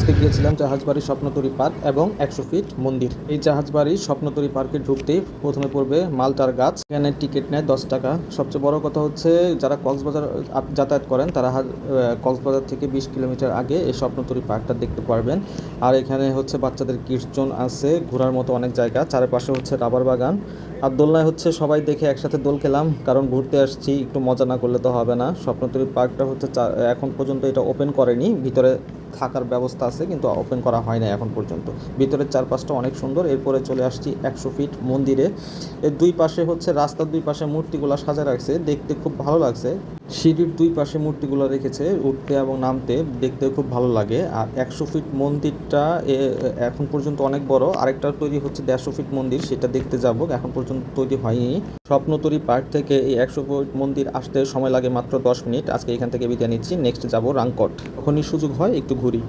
আজকে গিয়েছিলাম জাহাজবাড়ি স্বপ্নতরী পার্ক এবং 100 ফিট মন্দির। এই জাহাজবাড়ি স্বপ্নতরী পার্কে ঢুকতেই প্রথমে পড়বে মালটার গাছ। এখানে টিকিট নেয় 10 টাকা। সবচেয়ে বড় কথা হচ্ছে যারা কক্সবাজার যাতায়াত করেন তারা কক্সবাজার থেকে 20 কিলোমিটার আগে এই স্বপ্নতরী পার্কটা দেখতে পারবেন। আর এখানে হচ্ছে বাচ্চাদের কিডস জোন আছে, ঘোরার মতো অনেক জায়গা। চারপাশে হচ্ছে রাবার বাগান। আর দোলনায় হচ্ছে সবাই দেখে একসাথে দোল খেলাম, কারণ ঘুরতে আসছি, একটু মজা না করলে তো হবে না। স্বপ্নতরী পার্কটা হচ্ছে এখন পর্যন্ত এটা ওপেন করেনি, ভিতরে থাকার ব্যবস্থা আছে কিন্তু ওপেন করা হয় না এখন পর্যন্ত। ভিতরের চারপাশটা অনেক সুন্দর। এরপরে চলে আসছি 100 ফিট মন্দিরে। এর দুই পাশে হচ্ছে রাস্তার দুই পাশে মূর্তিগুলো সাজা রাখছে, দেখতে খুব ভালো লাগছে। সিঁড়ির দুই পাশে মূর্তিগুলো রেখেছে, উঠতে এবং নামতে দেখতে খুব ভালো লাগে। আর 100 ফিট মন্দিরটা এখন পর্যন্ত অনেক বড়। আরেকটা তৈরি হচ্ছে 150 ফিট মন্দির, সেটা দেখতে যাব, এখন পর্যন্ত তৈরি হয়নি। স্বপ্নতরী পার্ক থেকে এই 100 ফিট মন্দির আসতে সময় লাগে মাত্র 10 মিনিট। আজকে এখান থেকে বিদায় নিচ্ছি, নেক্সট যাব রাংকট। যখনই সুযোগ হয় একটু ঘুরি।